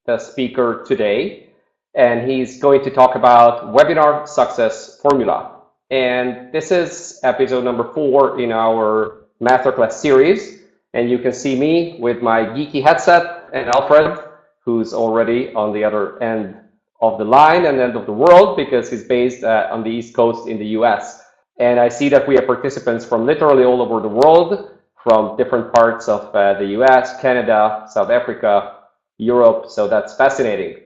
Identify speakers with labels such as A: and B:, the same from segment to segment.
A: the speaker today, and he's going to talk about webinar success formula. And this is episode number 4 in our Masterclass series. And you can see me with my geeky headset and Alfred, who's already on the other end of the line and end of the world because he's based on the East Coast in the US. And I see that we have participants from literally all over the world, from different parts of the US, Canada, South Africa, Europe. So that's fascinating.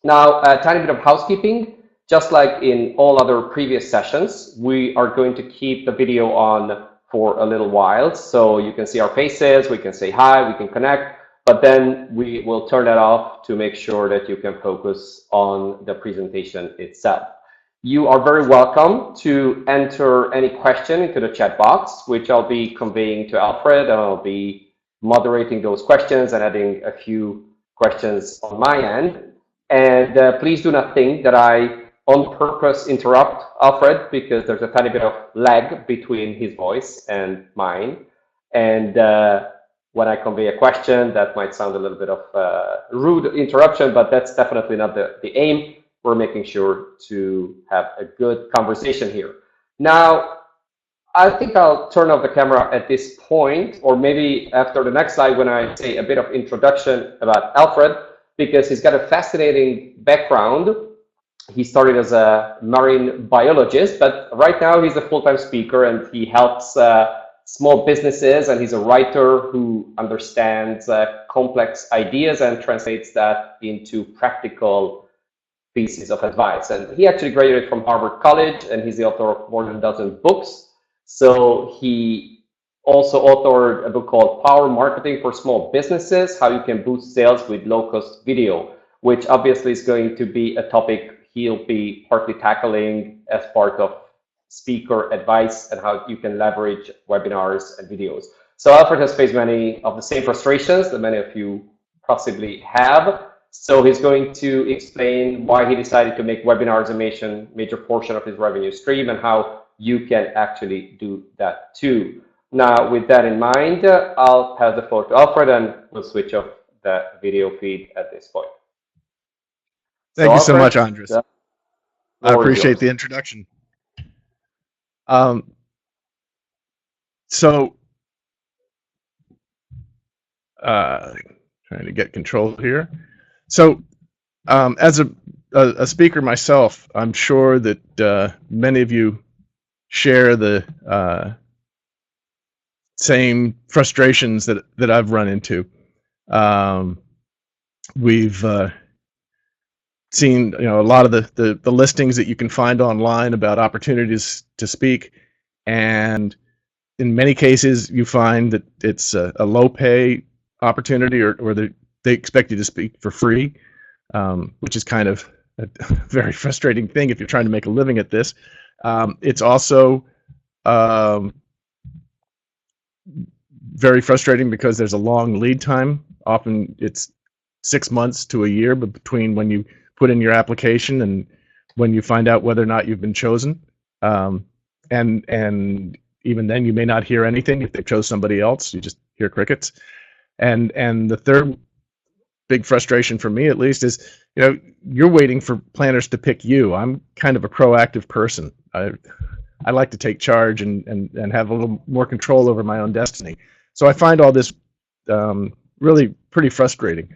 A: Now, a tiny bit of housekeeping. Just like in all other previous sessions, we are going to keep the video on for a little while. So you can see our faces, we can say hi, we can connect, but then we will turn that off to make sure that you can focus on the presentation itself. You are very welcome to enter any question into the chat box, which I'll be conveying to Alfred, and I'll be moderating those questions and adding a few questions on my end. And please do not think that I on purpose interrupt Alfred, because there's a tiny bit of lag between his voice and mine. And when I convey a question, that might sound a little bit of rude interruption, but that's definitely not the aim. We're making sure to have a good conversation here. Now, I think I'll turn off the camera at this point, or maybe after the next slide when I say a bit of introduction about Alfred, because he's got a fascinating background. He started as a marine biologist, but right now he's a full-time speaker and he helps small businesses, and he's a writer who understands complex ideas and translates that into practical pieces of advice. And he actually graduated from Harvard College, and he's the author of more than a dozen books. So he also authored a book called Power Marketing for Small Businesses, How You Can Boost Sales with Low-Cost Video, which obviously is going to be a topic he'll be partly tackling as part of speaker advice and how you can leverage webinars and videos. So Alfred has faced many of the same frustrations that many of you possibly have. So he's going to explain why he decided to make webinars a major portion of his revenue stream and how you can actually do that too. Now, with that in mind, I'll pass the floor to Alfred and we'll switch off the video feed at this point.
B: Thank you so much, Andres. I appreciate the introduction. Trying to get control here. So as a speaker myself, I'm sure that many of you share the same frustrations that I've run into. We've seen a lot of the listings that you can find online about opportunities to speak, and in many cases you find that it's a low pay opportunity, or they expect you to speak for free, which is kind of a very frustrating thing if you're trying to make a living at this. It's also very frustrating because there's a long lead time. Often it's 6 months to a year, but between when you put in your application and when you find out whether or not you've been chosen, and even then you may not hear anything. If they chose somebody else, you just hear crickets. And the third big frustration for me, at least, is you're waiting for planners to pick you. I'm kind of a proactive person. I like to take charge and have a little more control over my own destiny. So I find all this really pretty frustrating,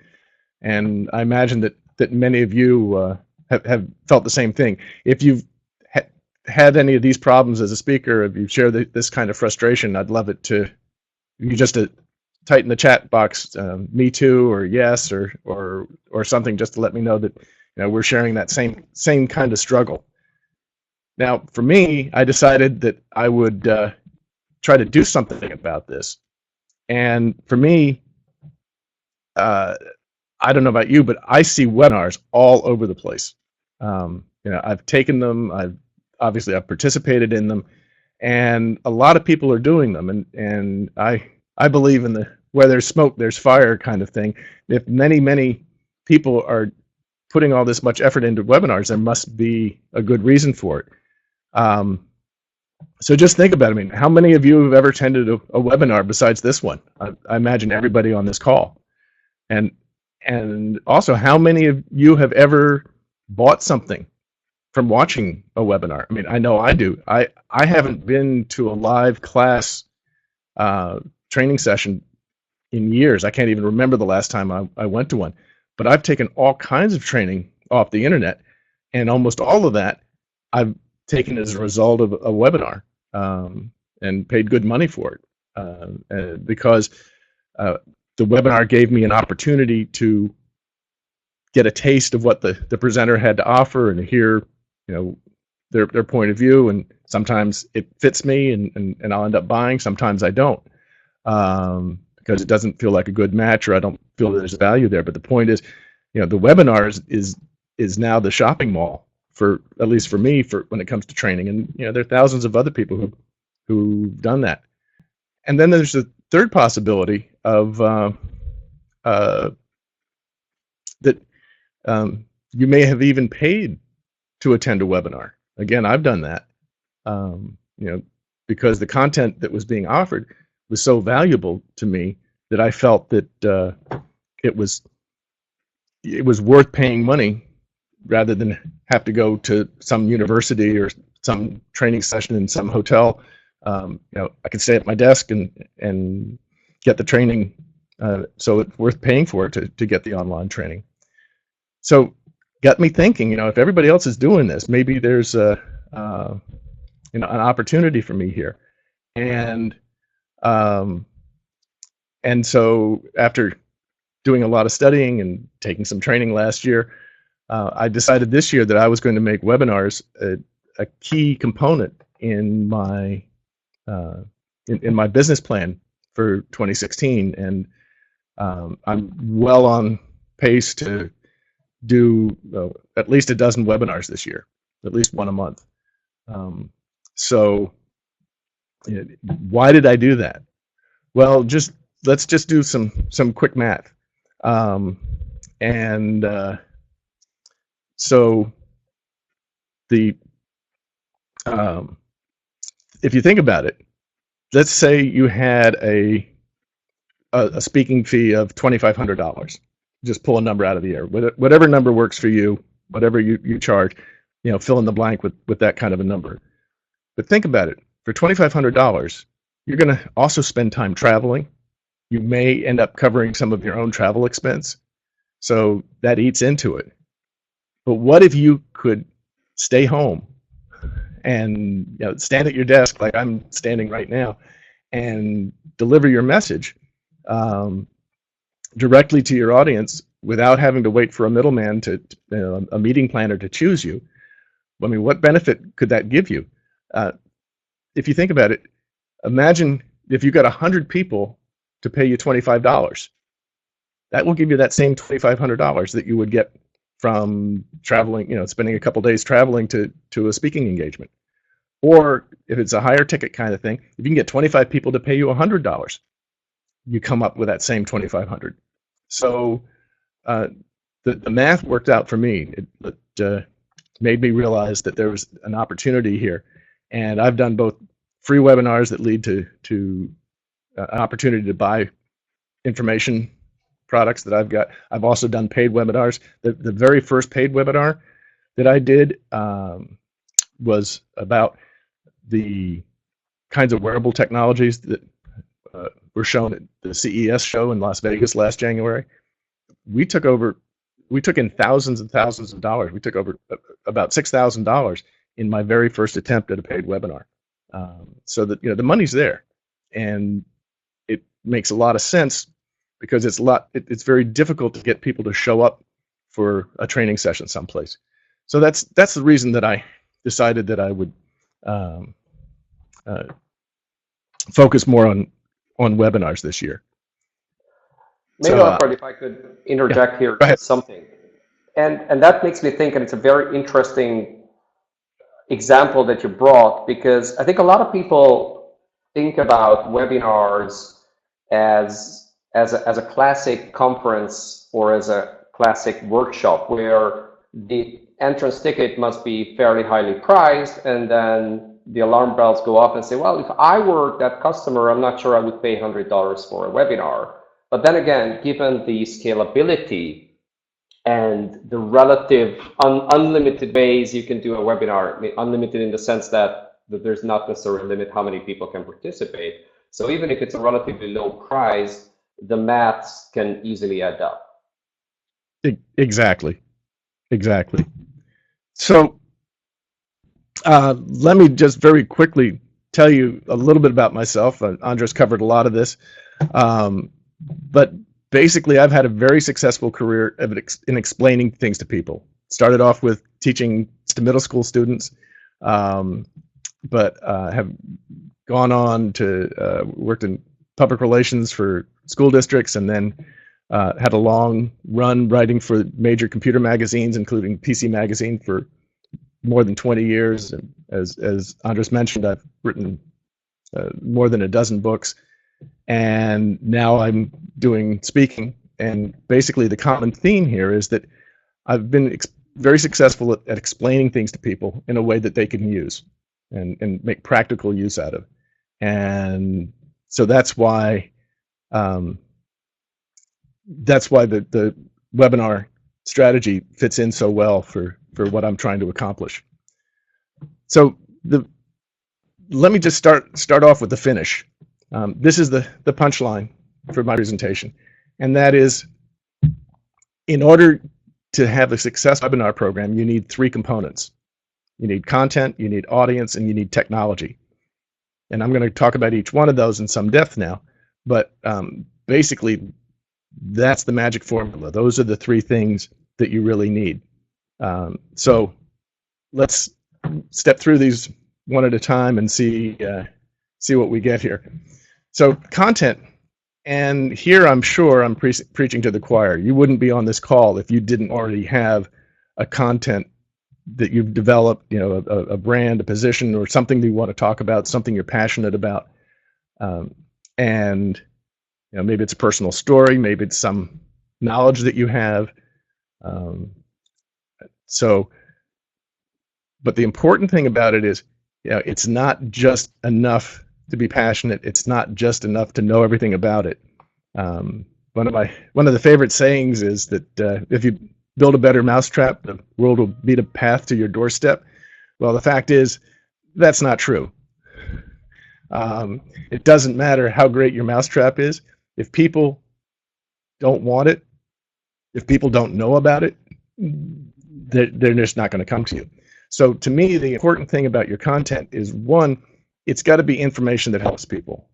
B: and I imagine that many of you have felt the same thing. If you've had any of these problems as a speaker, if you share this kind of frustration, I'd love it to you just to type in the chat box, me too, or yes, or something, just to let me know that we're sharing that same kind of struggle. Now, for me, I decided that I would try to do something about this, and for me, I don't know about you, but I see webinars all over the place. I've taken them. I've participated in them, and a lot of people are doing them. And I believe in the where there's smoke, there's fire kind of thing. If many people are putting all this much effort into webinars, there must be a good reason for it. So just think about it. I mean, how many of you have ever attended a webinar besides this one? I imagine everybody on this call. And And also, how many of you have ever bought something from watching a webinar? I mean, I know I do. I haven't been to a live class training session in years. I can't even remember the last time I went to one. But I've taken all kinds of training off the internet, and almost all of that I've taken as a result of a webinar, and paid good money for it, because the webinar gave me an opportunity to get a taste of what the presenter had to offer and hear, their point of view. And sometimes it fits me, and I'll end up buying. Sometimes I don't, because it doesn't feel like a good match, or I don't feel there's value there. But the point is, the webinar is now the shopping mall, for at least for me, for when it comes to training. And there are thousands of other people who've done that. And then there's the third possibility of that you may have even paid to attend a webinar. Again, I've done that, because the content that was being offered was so valuable to me that I felt that it was worth paying money, rather than have to go to some university or some training session in some hotel. I could stay at my desk and get the training, so it's worth paying for it to get the online training. So got me thinking, if everybody else is doing this, maybe there's an opportunity for me here. And so after doing a lot of studying and taking some training last year, I decided this year that I was going to make webinars a key component in my in my business plan for 2016, and I'm well on pace to do at least a dozen webinars this year, at least one a month. So why did I do that? Well, let's just do some quick math. So if you think about it, let's say you had a speaking fee of $2,500. Just pull a number out of the air. Whatever number works for you, whatever you charge, fill in the blank with that kind of a number. But think about it. For $2,500, you're going to also spend time traveling. You may end up covering some of your own travel expense. So that eats into it. But what if you could stay home and stand at your desk like I'm standing right now and deliver your message directly to your audience without having to wait for a middleman a meeting planner to choose you? I mean, what benefit could that give you? If you think about it, imagine if you got 100 people to pay you $25. That will give you that same $2,500 that you would get from traveling, spending a couple days traveling to a speaking engagement. Or if it's a higher ticket kind of thing, if you can get 25 people to pay you $100, you come up with that same $2,500. So the math worked out for me. It made me realize that there was an opportunity here. And I've done both free webinars that lead to an opportunity to buy information products that I've got. I've also done paid webinars. The very first paid webinar that I did was about the kinds of wearable technologies that were shown at the CES show in Las Vegas last January. We took in thousands and thousands of dollars. We took over about $6,000 in my very first attempt at a paid webinar. So that the money's there, and it makes a lot of sense, because it's very difficult to get people to show up for a training session someplace. So that's the reason that I decided that I would focus more on webinars this year.
A: Maybe, Alfred, if I could interject here something, and that makes me think, and it's a very interesting example that you brought, because I think a lot of people think about webinars as a classic conference or as a classic workshop, where the entrance ticket must be fairly highly priced, and then the alarm bells go off and say, well, if I were that customer, I'm not sure I would pay $100 for a webinar. But then again, given the scalability and the relative unlimited ways you can do a webinar, I mean, unlimited in the sense that there's not necessarily a limit how many people can participate. So even if it's a relatively low price, the maths can easily add up.
B: Exactly. So let me just very quickly tell you a little bit about myself. Andres covered a lot of this, but basically I've had a very successful career in explaining things to people. Started off with teaching to middle school students, but have gone on to worked in public relations for school districts, and then had a long run writing for major computer magazines, including PC Magazine, for more than 20 years. And as Andres mentioned, I've written more than a dozen books, and now I'm doing speaking. And basically the common theme here is that I've been very successful at explaining things to people in a way that they can use and make practical use out of. And so that's why the webinar strategy fits in so well for what I'm trying to accomplish. So let me just start off with the finish. This is the punchline for my presentation, and that is, in order to have a successful webinar program, you need three components. You need content, you need audience, and you need technology. And I'm going to talk about each one of those in some depth now, but basically that's the magic formula. Those are the three things that you really need. So let's step through these one at a time and see what we get here. So content, and here I'm sure I'm preaching to the choir. You wouldn't be on this call if you didn't already have a content that you've developed, a brand, a position, or something that you want to talk about, something you're passionate about. And maybe it's a personal story, maybe it's some knowledge that you have. But the important thing about it is, it's not just enough to be passionate. It's not just enough to know everything about it. One of the favorite sayings is that if you build a better mousetrap, the world will beat a path to your doorstep. Well, the fact is, that's not true. It doesn't matter how great your mousetrap is. If people don't want it, if people don't know about it, they're just not going to come to you. So to me, the important thing about your content is, one, it's got to be information that helps people,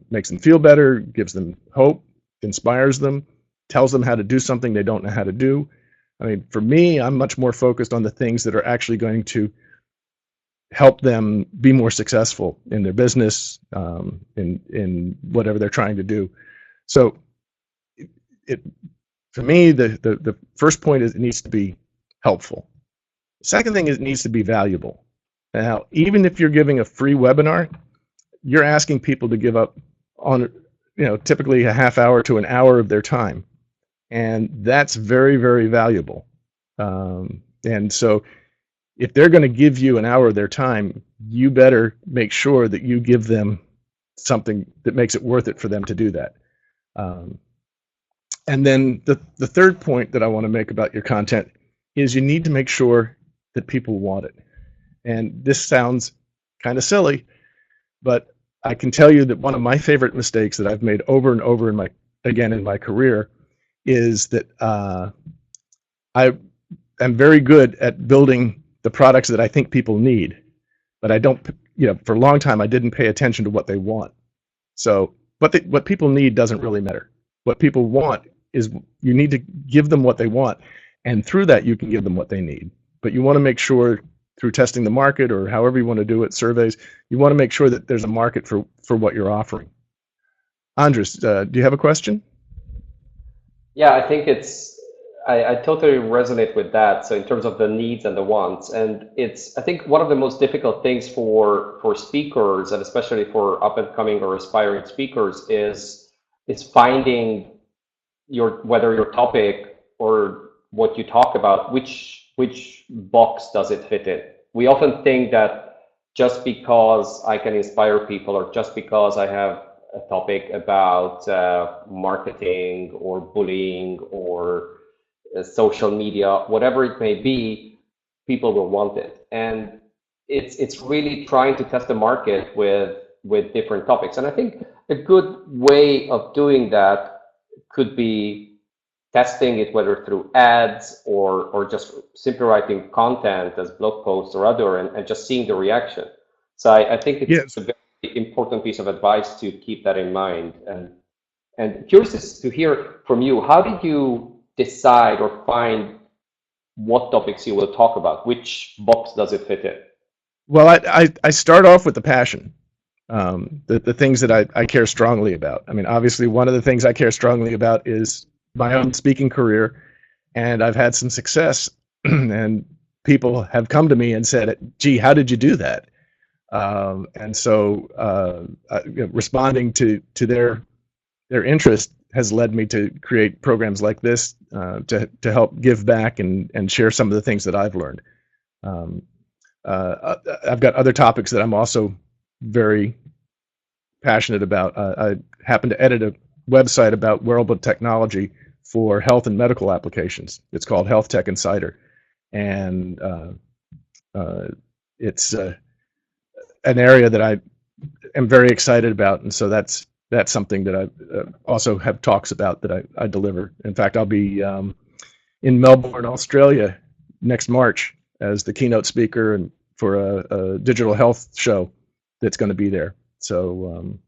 B: makes them feel better, gives them hope, inspires them, tells them how to do something they don't know how to do. I mean, for me, I'm much more focused on the things that are actually going to help them be more successful in their business, in whatever they're trying to do. So for me, the first point is it needs to be helpful. The second thing is it needs to be valuable. Now, even if you're giving a free webinar, you're asking people to give up on, typically a half hour to an hour of their time. And that's very, very valuable. And so if they're going to give you an hour of their time, you better make sure that you give them something that makes it worth it for them to do that. And then the third point that I want to make about your content is you need to make sure that people want it. And this sounds kind of silly, but I can tell you that one of my favorite mistakes that I've made over and over in my career is that I am very good at building the products that I think people need, but I don't, for a long time I didn't pay attention to what they want. So what people need doesn't really matter. What people want is, you need to give them what they want, and through that you can give them what they need. But you want to make sure, through testing the market or however you want to do it, surveys, you want to make sure that there's a market for what you're offering. Andres, do you have a question?
A: Yeah, I think I totally resonate with that. So in terms of the needs and the wants, and I think one of the most difficult things for speakers, and especially for up and coming or aspiring speakers, is finding whether your topic or what you talk about, which box does it fit in. We often think that just because I can inspire people, or just because I have a topic about marketing or bullying or social media, whatever it may be, people will want it. And it's really trying to test the market with different topics. And I think a good way of doing that could be testing it, whether through ads or just simply writing content as blog posts or other, and just seeing the reaction. So I think it's a very important piece of advice to keep that in mind. And curious to hear from you, how did you decide or find what topics you will talk about? Which box does it fit in?
B: Well, I start off with the passion, the things that I care strongly about. I mean, obviously, one of the things I care strongly about is my own speaking career, and I've had some success, and people have come to me and said, "Gee, how did you do that?" And so, responding to their interest has led me to create programs like this to help give back and share some of the things that I've learned. I've got other topics that I'm also very passionate about. I happen to edit a website about wearable technology for health and medical applications. It's called Health Tech Insider, and it's an area that I am very excited about, and so that's something that I also have talks about that I deliver. In fact, I'll be in Melbourne, Australia next March as the keynote speaker and for a digital health show that's going to be there. So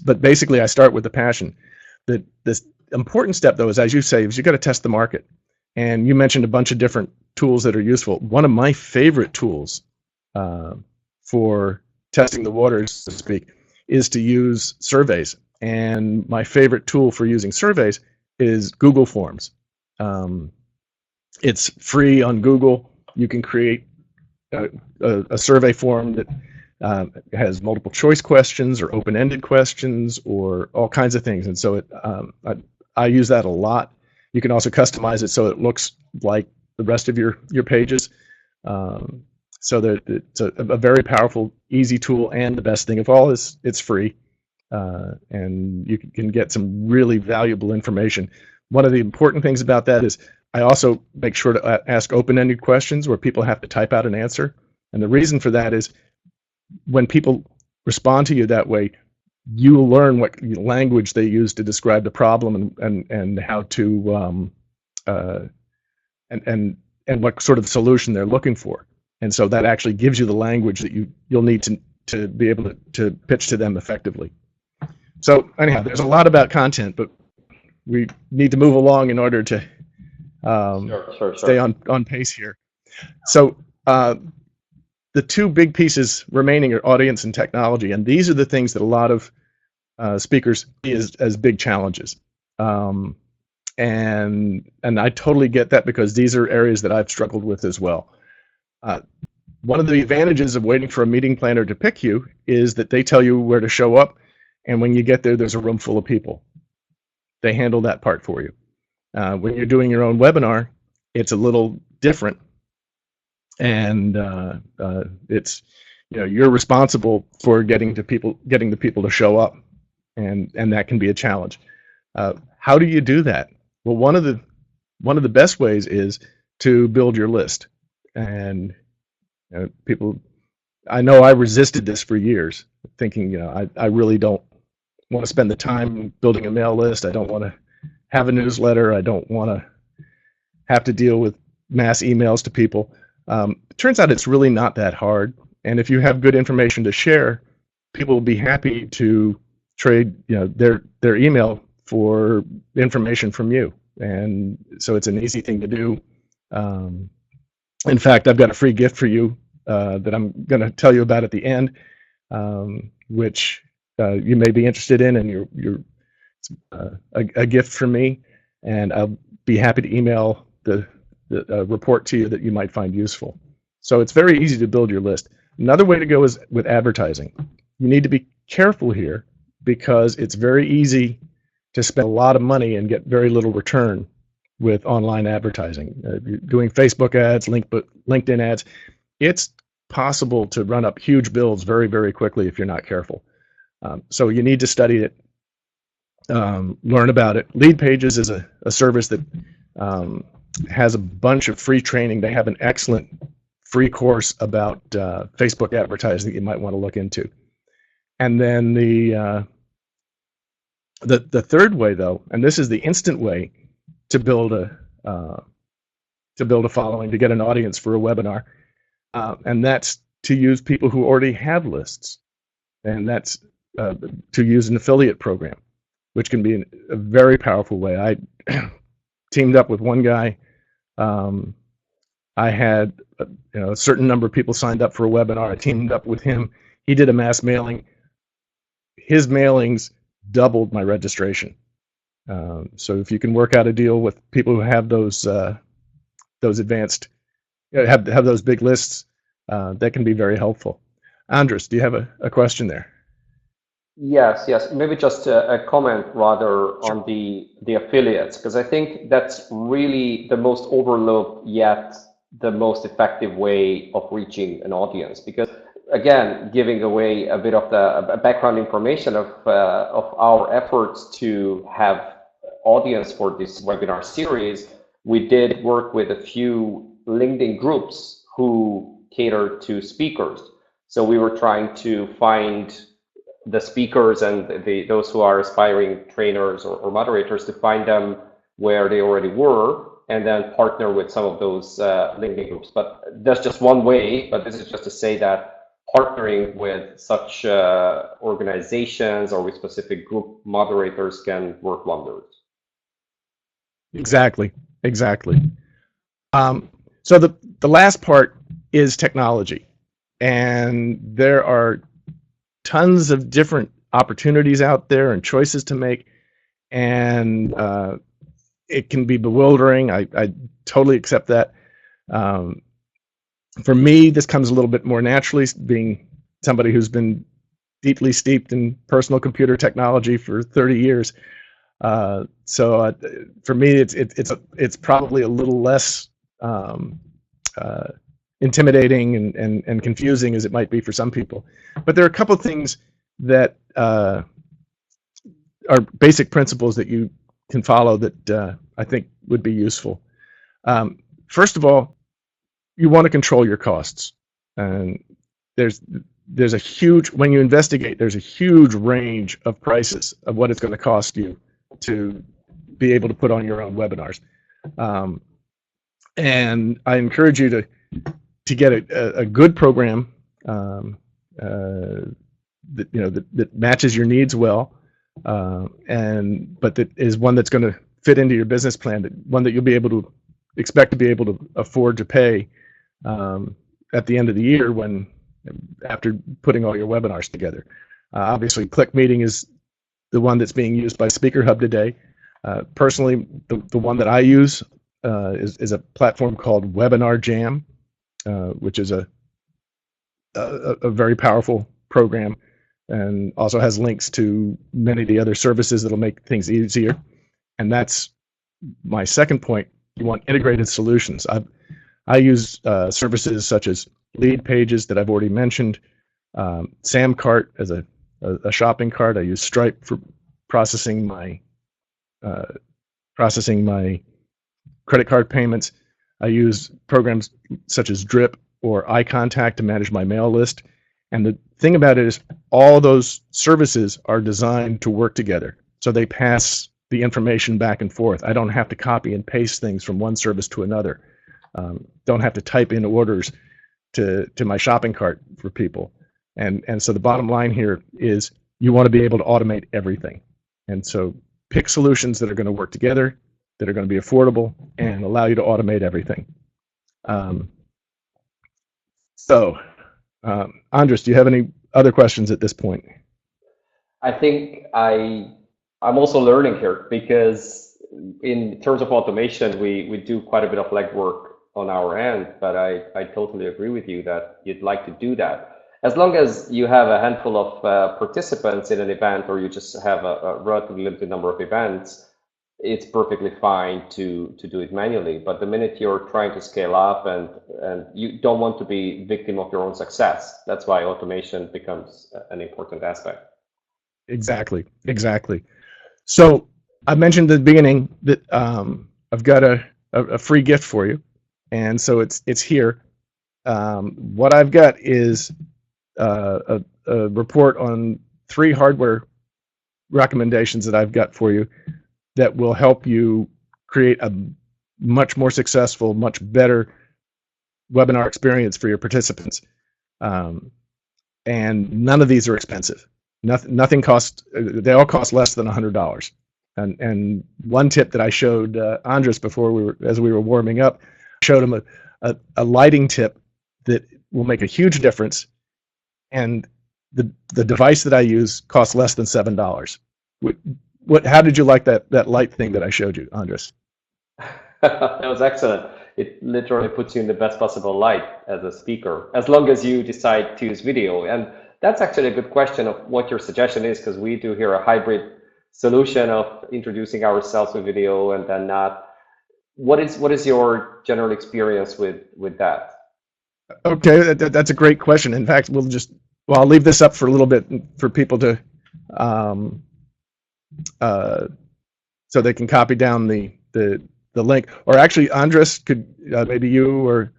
B: but basically I start with the passion. This important step though is, as you say, is you got to test the market. And you mentioned a bunch of different tools that are useful. One of my favorite tools for testing the waters, so to speak, is to use surveys. And my favorite tool for using surveys is Google Forms. It's free on Google. You can create a survey form that has multiple choice questions or open-ended questions or all kinds of things. And so I use that a lot. You can also customize it so it looks like the rest of your pages. So that it's a very powerful, easy tool, and the best thing of all is it's free, and you can get some really valuable information. One of the important things about that is I also make sure to ask open-ended questions where people have to type out an answer. And the reason for that is when people respond to you that way, you will learn what language they use to describe the problem and how to and what sort of solution they're looking for. And so that actually gives you the language that you'll need to be able to pitch to them effectively. So anyhow, there's a lot about content, but we need to move along in order to stay on pace here. So the two big pieces remaining are audience and technology, and these are the things that a lot of speakers see as big challenges. And I totally get that because these are areas that I've struggled with as well. One of the advantages of waiting for a meeting planner to pick you is that they tell you where to show up, and when you get there, there's a room full of people. They handle that part for you. When you're doing your own webinar, it's a little different, and it's you're responsible for getting the people to show up, and that can be a challenge. How do you do that? Well, one of the best ways is to build your list. And people, I know I resisted this for years, thinking, I really don't want to spend the time building a mail list. I don't want to have a newsletter. I don't want to have to deal with mass emails to people. It turns out it's really not that hard. And if you have good information to share, people will be happy to trade, their email for information from you. And so it's an easy thing to do. In fact, I've got a free gift for you that I'm going to tell you about at the end, which you may be interested in, and you're a gift from me, and I'll be happy to email the report to you that you might find useful. So it's very easy to build your list. Another way to go is with advertising. You need to be careful here because it's very easy to spend a lot of money and get very little return with online advertising. Doing Facebook ads, LinkedIn ads, it's possible to run up huge bills very, very quickly if you're not careful. So you need to study it, learn about it. Lead Pages is a service that has a bunch of free training. They have an excellent free course about Facebook advertising that you might want to look into. And then the third way, though, and this is the instant way to build a following, to get an audience for a webinar, and that's to use people who already have lists, and that's to use an affiliate program, which can be a very powerful way. I teamed up with one guy. I had a certain number of people signed up for a webinar. I teamed up with him. He did a mass mailing. His mailings doubled my registration. So if you can work out a deal with people who have those advanced, have those big lists, that can be very helpful. Andres, do you have a question there?
A: Yes. Maybe just a comment rather on the affiliates, because I think that's really the most overlooked yet the most effective way of reaching an audience. Because again, giving away a bit of the background information of our efforts to have audience for this webinar series, we did work with a few LinkedIn groups who cater to speakers. So we were trying to find the speakers and those who are aspiring trainers or moderators, to find them where they already were, and then partner with some of those LinkedIn groups. But that's just one way, but this is just to say that partnering with such organizations or with specific group moderators can work wonders.
B: Exactly. So the last part is technology, and there are tons of different opportunities out there and choices to make, and it can be bewildering. I totally accept that. For me, this comes a little bit more naturally, being somebody who's been deeply steeped in personal computer technology for 30 years. So for me, it's probably a little less intimidating and confusing as it might be for some people. But there are a couple of things that are basic principles that you can follow that I think would be useful. First of all, you want to control your costs. And there's a huge, when you investigate, there's a huge range of prices of what it's going to cost you to be able to put on your own webinars. And I encourage you to get a good program that matches your needs well, but that is one that's going to fit into your business plan, one that you'll be able to expect to be able to afford to pay at the end of the year after putting all your webinars together. Obviously, Click Meeting is the one that's being used by SpeakerHub today. Personally, the one that I use is a platform called Webinar Jam, which is a very powerful program, and also has links to many of the other services that'll make things easier. And that's my second point. You want integrated solutions. I use services such as Lead Pages that I've already mentioned, Samcart as a shopping cart. I use Stripe for processing my credit card payments. I use programs such as Drip or iContact to manage my mail list. And the thing about it is all those services are designed to work together. So they pass the information back and forth. I don't have to copy and paste things from one service to another. Don't have to type in orders to my shopping cart for people. And so the bottom line here is you want to be able to automate everything. And so pick solutions that are going to work together, that are going to be affordable, and allow you to automate everything. Andres, do you have any other questions at this point?
A: I think I'm also learning here, because in terms of automation, we do quite a bit of legwork on our end, but I totally agree with you that you'd like to do that. As long as you have a handful of participants in an event, or you just have a relatively limited number of events, it's perfectly fine to do it manually. But the minute you're trying to scale up and you don't want to be victim of your own success, that's why automation becomes an important aspect.
B: Exactly, exactly. So I mentioned at the beginning that I've got a free gift for you, and so it's here. What I've got is a report on 3 hardware recommendations that I've got for you that will help you create a much more successful, much better webinar experience for your participants. And none of these are expensive. Nothing costs. They all cost less than $100. And one tip that I showed Andres before as we were warming up, showed him a lighting tip that will make a huge difference. And the device that I use costs less than $7. How did you like that light thing that I showed you, Andres?
A: That was excellent. It literally puts you in the best possible light as a speaker, as long as you decide to use video. And that's actually a good question of what your suggestion is, because we do here a hybrid solution of introducing ourselves with video and then not. What is your general experience with that?
B: Okay, that's a great question. In fact, I'll leave this up for a little bit for people to so they can copy down the link, or actually Andres could maybe you or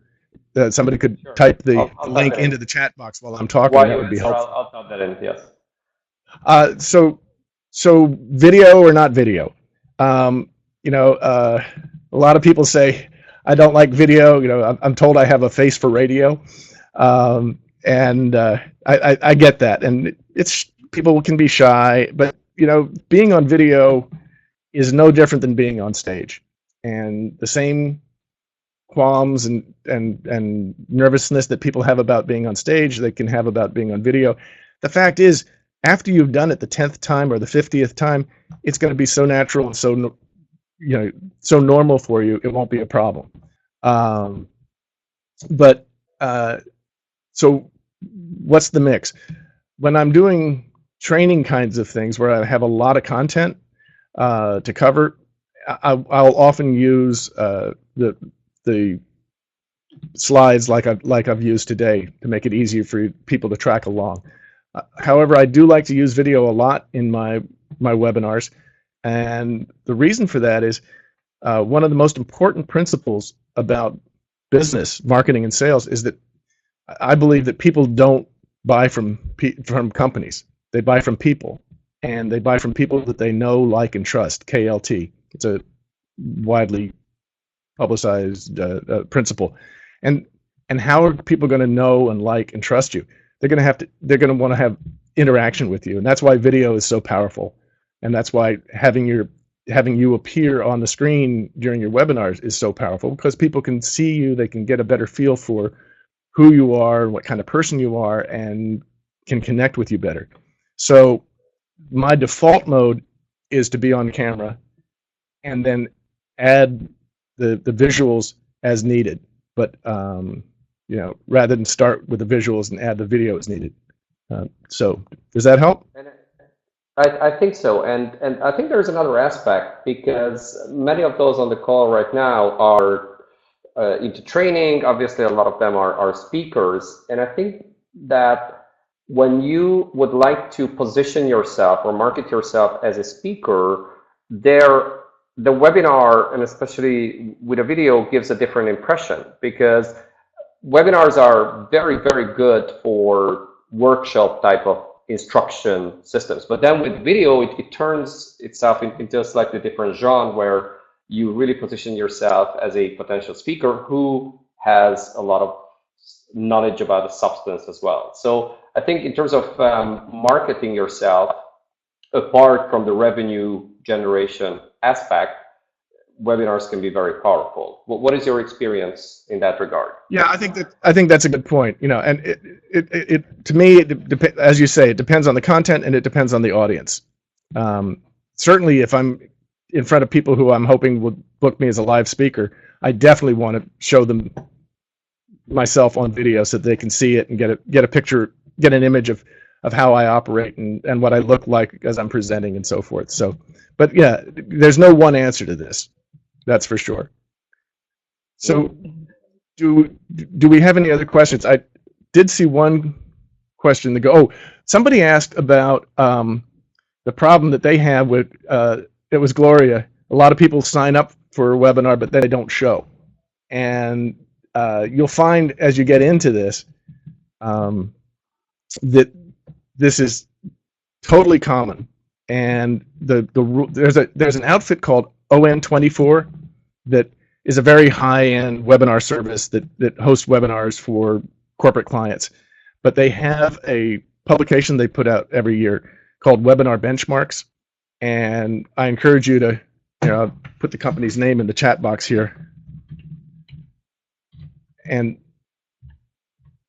B: somebody could type the link into the chat box while I'm talking. That would be helpful.
A: I'll type that in. Yes.
B: So video or not video? A lot of people say I don't like video. I'm told I have a face for radio, and I get that, and people can be shy, but being on video is no different than being on stage, and the same qualms and nervousness that people have about being on stage, they can have about being on video. The fact is, after you've done it the 10th time or the 50th time, it's going to be so natural and so normal for you, it won't be a problem. So what's the mix? When I'm doing training kinds of things where I have a lot of content to cover, I'll often use the slides like I've used today to make it easier for people to track along. However, I do like to use video a lot in my webinars, and the reason for that is one of the most important principles about business, marketing, and sales is that I believe that people don't buy from companies. They buy from people, and they buy from people that they know, like, and trust. KLT. It's a widely publicized principle. And how are people going to know and like and trust you? They're going to want to have interaction with you, and that's why video is so powerful, and that's why having you appear on the screen during your webinars is so powerful, because people can see you, they can get a better feel for who you are and what kind of person you are, and can connect with you better. So my default mode is to be on camera and then add the visuals as needed, but rather than start with the visuals and add the video as needed. So does that help?
A: I think so, and I think there's another aspect, because many of those on the call right now are into training. Obviously, a lot of them are speakers, and I think that when you would like to position yourself or market yourself as a speaker, the webinar, and especially with a video, gives a different impression, because webinars are very, very good for workshop type of instruction systems. But then with video, it turns itself into a slightly different genre, where you really position yourself as a potential speaker who has a lot of knowledge about the substance as well. So I think in terms of marketing yourself, apart from the revenue generation aspect, webinars can be very powerful. What is your experience in that regard?
B: Yeah, I think that's a good point. And it to me, as you say, it depends on the content and it depends on the audience. Certainly, if I'm in front of people who I'm hoping will book me as a live speaker, I definitely want to show them myself on video so that they can see it and get a picture, get an image of how I operate and what I look like as I'm presenting and so forth. So, but yeah, there's no one answer to this. That's for sure. So do we have any other questions? I did see one question to go. Oh, somebody asked about the problem that they have with, it was Gloria. A lot of people sign up for a webinar, but they don't show. And you'll find as you get into this that this is totally common. And there's an outfit called ON24 that is a very high-end webinar service that hosts webinars for corporate clients. But they have a publication they put out every year called Webinar Benchmarks. And I encourage you to, I'll put the company's name in the chat box here. And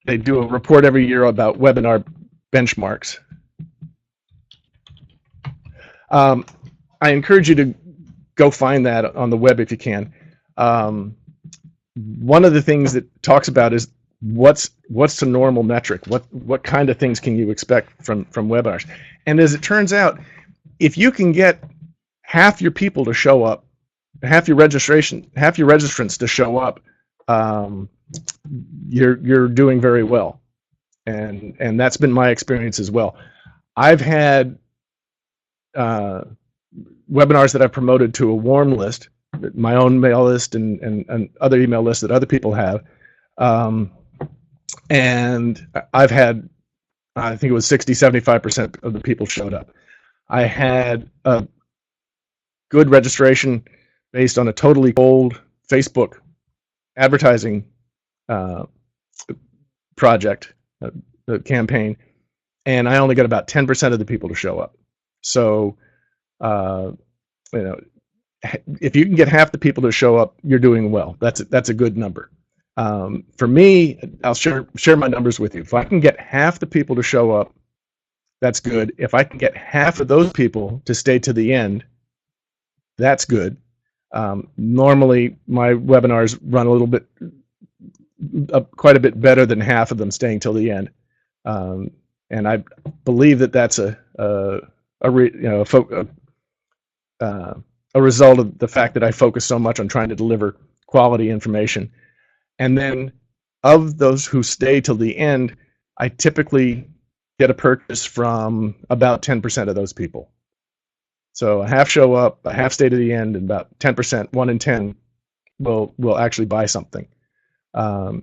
B: they do a report every year about webinar benchmarks. I encourage you to go find that on the web if you can. One of the things that talks about is what's the normal metric? What kind of things can you expect from webinars? And as it turns out, if you can get half your people to show up, half your registrants to show up, you're doing very well, and that's been my experience as well. I've had webinars that I've promoted to a warm list, my own mail list and other email lists that other people have, and I've had, I think it was 60-75% of the people showed up. I had a good registration based on a totally cold Facebook advertising project, the campaign, and I only got about 10% of the people to show up. So, if you can get half the people to show up, you're doing well. That's a good number. For me, I'll share my numbers with you. If I can get half the people to show up, that's good. If I can get half of those people to stay to the end, that's good. Normally, my webinars run a little bit, quite a bit better than half of them staying till the end, and I believe that that's a result of the fact that I focus so much on trying to deliver quality information. And then, of those who stay till the end, I typically get a purchase from about 10% of those people. So a half show up, a half stay to the end, and about 10%, 1 in 10, will actually buy something. But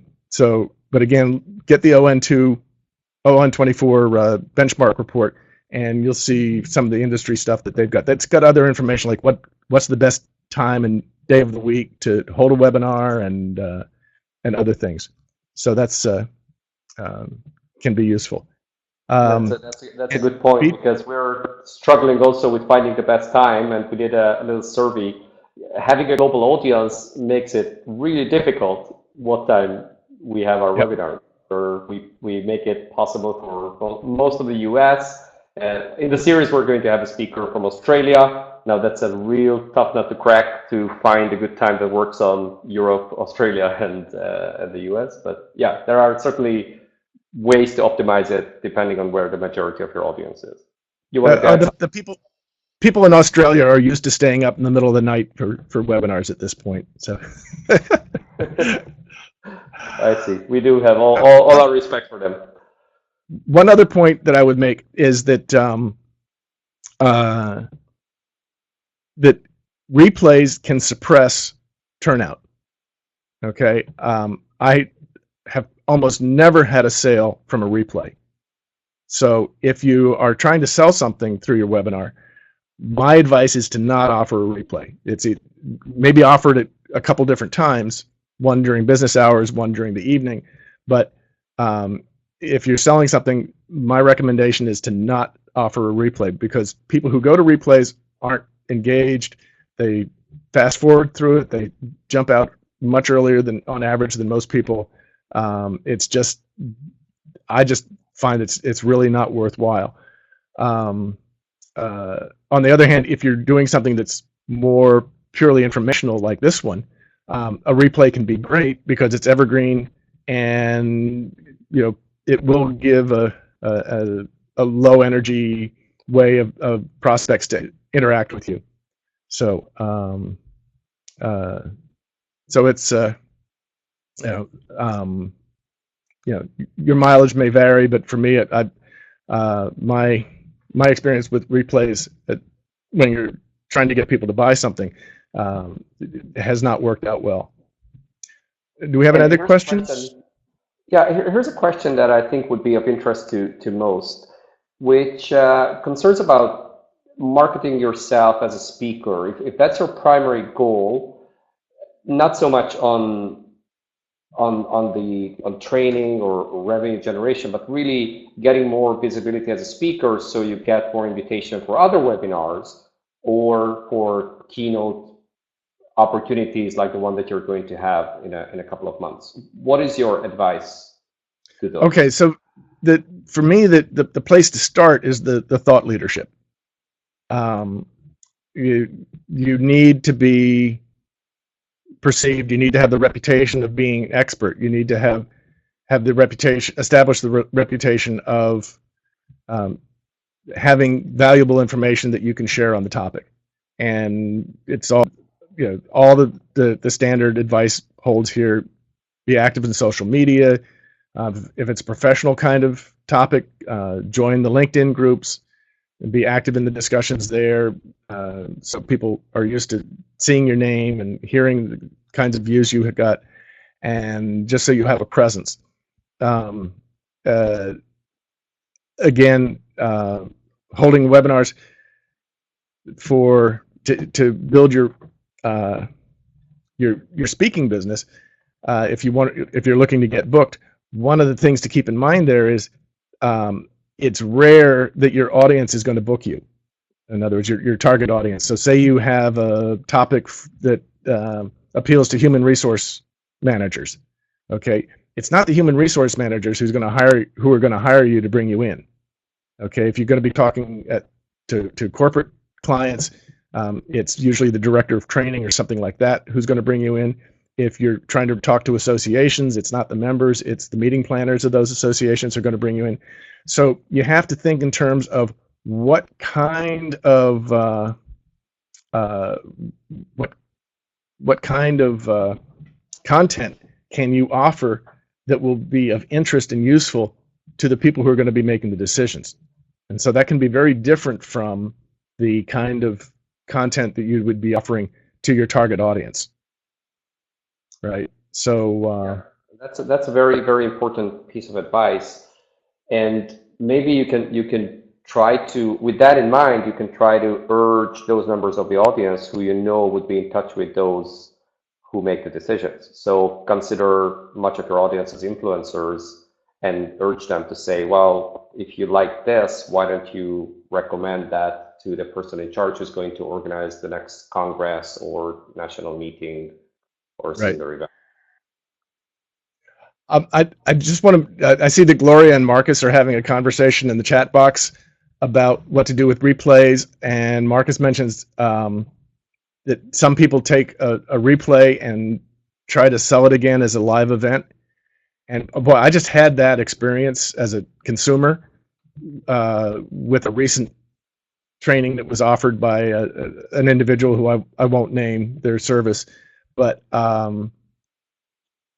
B: again, get the ON24 benchmark report, and you'll see some of the industry stuff that they've got. That's got other information like what's the best time and day of the week to hold a webinar and other things. So that's can be useful.
A: That's a good point, because we're struggling also with finding the best time, and we did a little survey. Having a global audience makes it really difficult what time we have our webinar. Or we make it possible for most of the US. In the series, we're going to have a speaker from Australia. Now, that's a real tough nut to crack, to find a good time that works on Europe, Australia, and the US. But yeah, there are certainly ways to optimize it depending on where the majority of your audience is. You want to
B: the people in Australia are used to staying up in the middle of the night for webinars at this point. So
C: I see. We do have all our respect for them.
B: One other point that I would make is that that replays can suppress turnout. Okay, I have almost never had a sale from a replay. So if you are trying to sell something through your webinar, my advice is to not offer a replay. It's maybe offered it a couple different times, one during business hours, one during the evening. But if you're selling something, my recommendation is to not offer a replay, because people who go to replays aren't engaged. They fast forward through it. They jump out much earlier than on average than most people. It's just, I just find it's really not worthwhile. On the other hand, if you're doing something that's more purely informational like this one, a replay can be great because it's evergreen, and it will give a low energy way of prospects to interact with you. So so it's you know, your mileage may vary, but for me, my experience with replays when you're trying to get people to buy something it has not worked out well. Do we have any other questions?
A: Yeah, here's a question that I think would be of interest to most, which concerns about marketing yourself as a speaker. If that's your primary goal, not so much on training or revenue generation, but really getting more visibility as a speaker, so you get more invitation for other webinars or for keynote opportunities like the one that you're going to have in a couple of months. What is your advice to those?
B: Okay, so for me, the place to start is the thought leadership. You need to be perceived. You need to have the reputation of being expert. You need to have the reputation, establish the reputation of having valuable information that you can share on the topic. And it's all, all the standard advice holds here. Be active in social media. If it's a professional kind of topic, join the LinkedIn groups and be active in the discussions there. So people are used to seeing your name and hearing the kinds of views you have got, and just so you have a presence. Again, holding webinars to build your speaking business. If you're looking to get booked, one of the things to keep in mind there is it's rare that your audience is going to book you. In other words, your target audience. So say you have a topic that appeals to human resource managers. Okay, it's not the human resource managers who are going to hire you to bring you in. Okay, if you're going to be talking to corporate clients, it's usually the director of training or something like that who's going to bring you in. If you're trying to talk to associations, it's not the members, it's the meeting planners of those associations who are going to bring you in. So you have to think in terms of what kind of content can you offer that will be of interest and useful to the people who are going to be making the decisions. And so that can be very different from the kind of content that you would be offering to your target audience. Right. So
A: that's a very, very important piece of advice. And maybe you can try to, with that in mind, you can try to urge those members of the audience who would be in touch with those who make the decisions. So consider much of your audience as influencers and urge them to say, well, if you like this, why don't you recommend that to the person in charge who's going to organize the next Congress or national meeting or similar event.
B: I just want to, I see that Gloria and Marcus are having a conversation in the chat box about what to do with replays, and Marcus mentions that some people take a replay and try to sell it again as a live event. And boy, I just had that experience as a consumer with a recent training that was offered by an individual who I won't name their service, but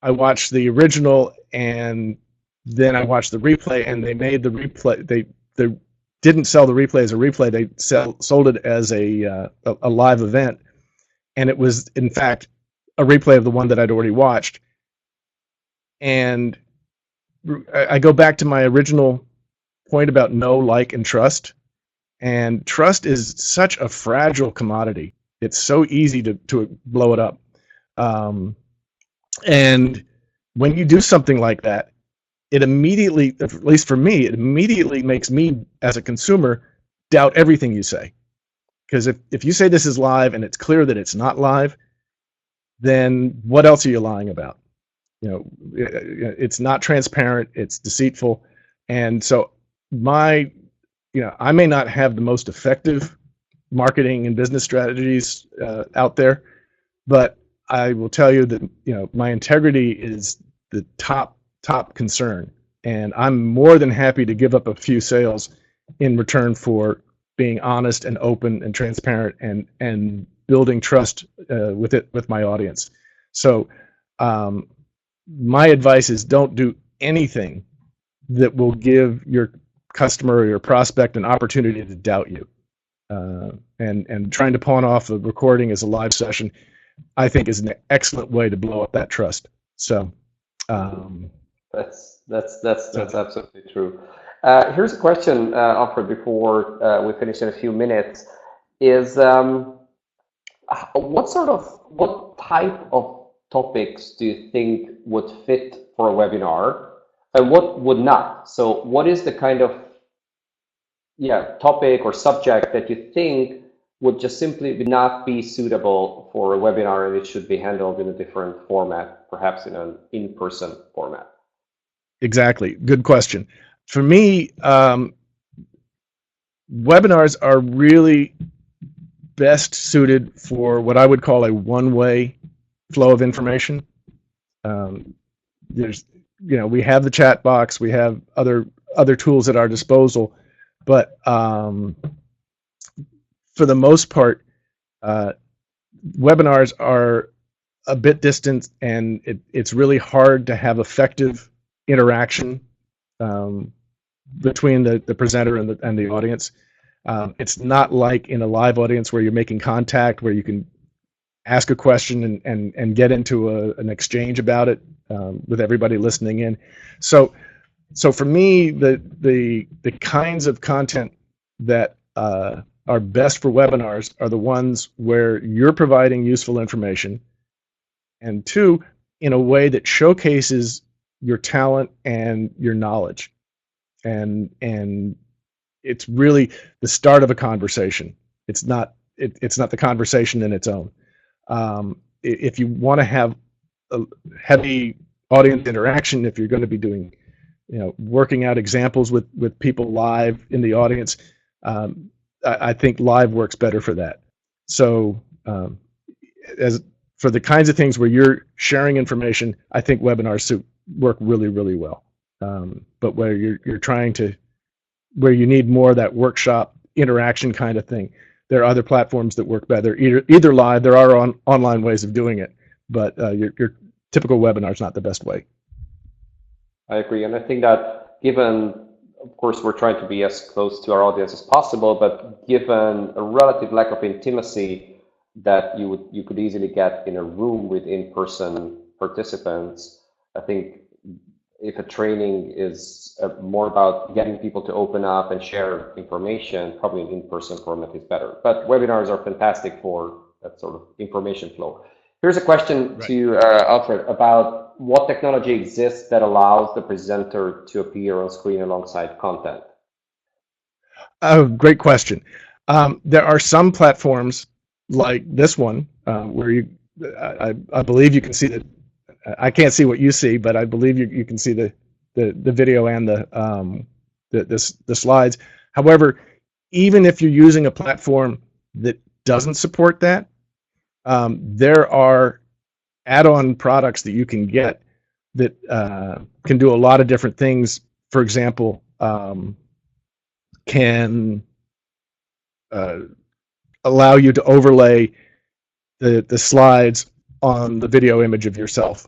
B: I watched the original and then I watched the replay, and they made the replay. They didn't sell the replay as a replay. They sold it as a live event, and it was in fact a replay of the one that I'd already watched. And I go back to my original point about know, like, and trust. And trust is such a fragile commodity. It's so easy to blow it up. And when you do something like that, it immediately, at least for me, it immediately makes me, as a consumer, doubt everything you say. Because if you say this is live and it's clear that it's not live, then what else are you lying about? It's not transparent, it's deceitful. And so I may not have the most effective marketing and business strategies out there, but I will tell you that my integrity is the top concern, and I'm more than happy to give up a few sales in return for being honest and open and transparent and building trust with my audience. So my advice is don't do anything that will give your customer or your prospect an opportunity to doubt you. And trying to pawn off a recording as a live session, I think, is an excellent way to blow up that trust. So
A: that's absolutely true. Here's a question, Alfred, before we finish in a few minutes, is what type of topics do you think would fit for a webinar and what would not? So what is the kind of topic or subject that you think would just simply not be suitable for a webinar and it should be handled in a different format, perhaps in an in-person format?
B: Exactly. Good question. For me, webinars are really best suited for what I would call a one-way flow of information. We have the chat box, we have other tools at our disposal, but for the most part, webinars are a bit distant, and it's really hard to have effective interaction between the presenter and the audience. It's not like in a live audience where you're making contact, where you can ask a question and get into an exchange about it with everybody listening in. So for me, the kinds of content that are best for webinars are the ones where you're providing useful information, and two, in a way that showcases your talent and your knowledge, and it's really the start of a conversation. It's not the conversation in its own. If you want to have a heavy audience interaction, if you're going to be doing, working out examples with people live in the audience, I think live works better for that. So as for the kinds of things where you're sharing information, I think webinars work really, really well. But where you're trying to, where you need more of that workshop interaction kind of thing, there are other platforms that work better. Either live, there are online ways of doing it, but your typical webinar is not the best way.
A: I agree, and I think that given, of course, we're trying to be as close to our audience as possible, but given a relative lack of intimacy that you could easily get in a room with in-person participants, I think if a training is more about getting people to open up and share information, probably an in-person format is better. But webinars are fantastic for that sort of information flow. Here's a question to Alfred about what technology exists that allows the presenter to appear on screen alongside content.
B: Oh, great question. There are some platforms like this one where I believe you can see that. I can't see what you see, but I believe you can see the video and the slides. However, even if you're using a platform that doesn't support that, there are add-on products that you can get that can do a lot of different things. For example, can allow you to overlay the slides on the video image of yourself.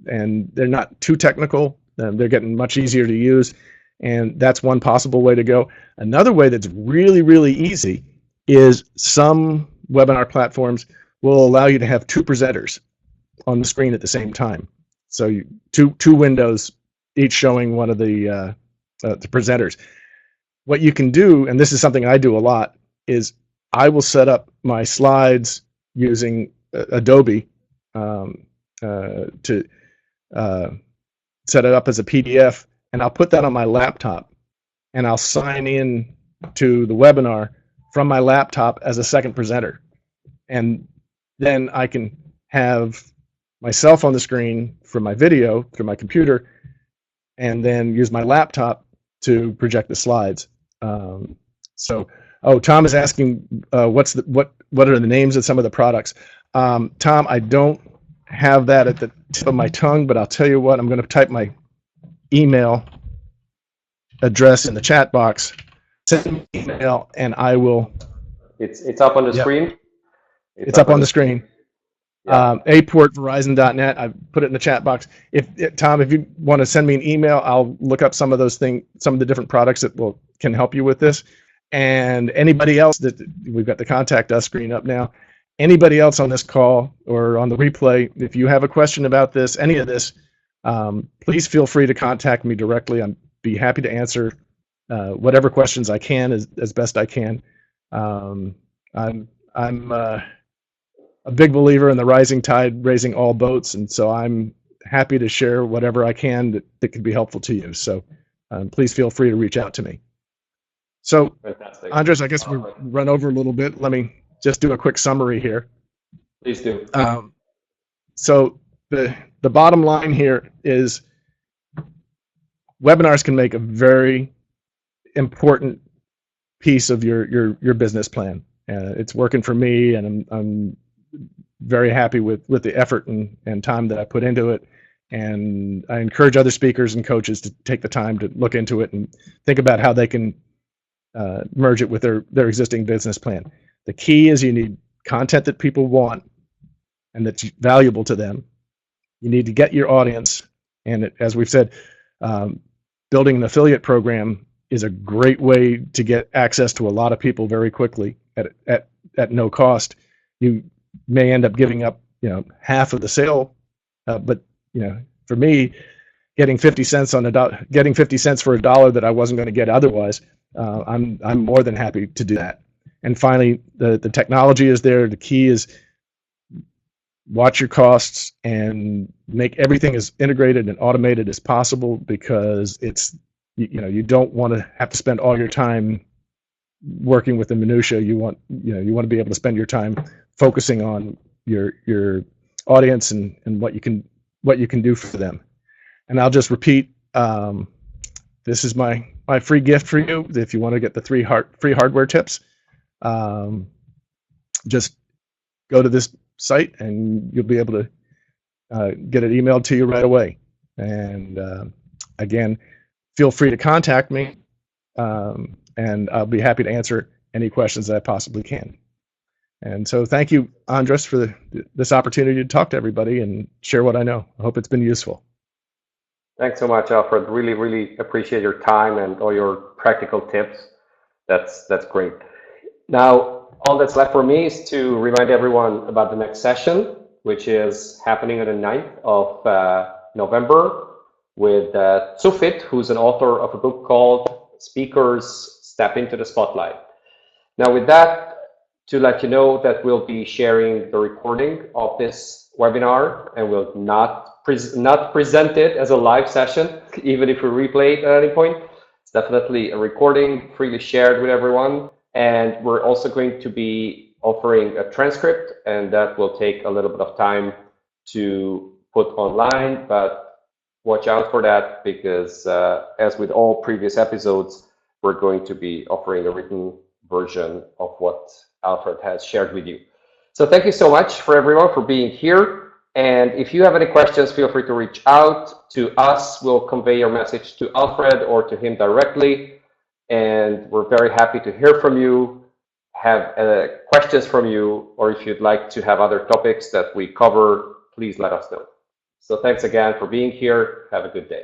B: And they're not too technical. They're getting much easier to use, and that's one possible way to go. Another way that's really, really easy is some webinar platforms will allow you to have two presenters on the screen at the same time. So two windows, each showing one of the presenters. What you can do, and this is something I do a lot, is I will set up my slides using Adobe to set it up as a PDF, and I'll put that on my laptop, and I'll sign in to the webinar from my laptop as a second presenter, and then I can have myself on the screen for my video through my computer, and then use my laptop to project the slides. Tom is asking what are the names of some of the products. Tom, I don't have that at the tip of my tongue, but I'll tell you what, I'm going to type my email address in the chat box. Send me an email, and I will.
A: It's up on the screen.
B: It's up on the screen.
C: Yeah.
B: aport.verizon.net. I put it in the chat box. Tom, if you want to send me an email, I'll look up some of those things, some of the different products that can help you with this. And anybody else that we've got the contact us screen up now. Anybody else on this call or on the replay, if you have a question about this, any of this, please feel free to contact me directly. I'd be happy to answer whatever questions I can as best I can. I'm a big believer in the rising tide raising all boats, and so I'm happy to share whatever I can that could be helpful to you. So please feel free to reach out to me. So,
C: Fantastic.
B: Andres, I guess we've run over a little bit. Let me just do a quick summary here.
C: Please do.
B: So the bottom line here is webinars can make a very important piece of your business plan. It's working for me, and I'm very happy with the effort and time that I put into it. And I encourage other speakers and coaches to take the time to look into it and think about how they can merge it with their existing business plan. The key is you need content that people want and that's valuable to them. You need to get your audience, and as we've said, building an affiliate program is a great way to get access to a lot of people very quickly at no cost. You may end up giving up, half of the sale, but for me, getting 50 cents for $1 that I wasn't going to get otherwise, I'm more than happy to do that. And finally, the technology is there. The key is watch your costs and make everything as integrated and automated as possible, because you don't want to have to spend all your time working with the minutia. You want to be able to spend your time focusing on your audience and what you can do for them. And I'll just repeat, this is my free gift for you. If you want to get the free hardware tips, just go to this site and you'll be able to get it emailed to you right away. And again, feel free to contact me, and I'll be happy to answer any questions that I possibly can. And so thank you, Andres, for this opportunity to talk to everybody and share what I know. I hope it's been useful.
C: Thanks so much, Alfred. Really, really appreciate your time and all your practical tips. That's great. Now, all that's left for me is to remind everyone about the next session, which is happening on the 9th of November with Sufit, who's an author of a book called Speakers Step into the Spotlight. Now, with that, to let you know that we'll be sharing the recording of this webinar, and we'll not present it as a live session, even if we replay it at any point. It's definitely a recording, freely shared with everyone. And we're also going to be offering a transcript, and that will take a little bit of time to put online, but watch out for that, because as with all previous episodes, we're going to be offering a written version of what Alfred has shared with you. So thank you so much for everyone for being here. And if you have any questions, feel free to reach out to us. We'll convey your message to Alfred or to him directly. And we're very happy to hear from you, have questions from you, or if you'd like to have other topics that we cover, please let us know. So thanks again for being here. Have a good day.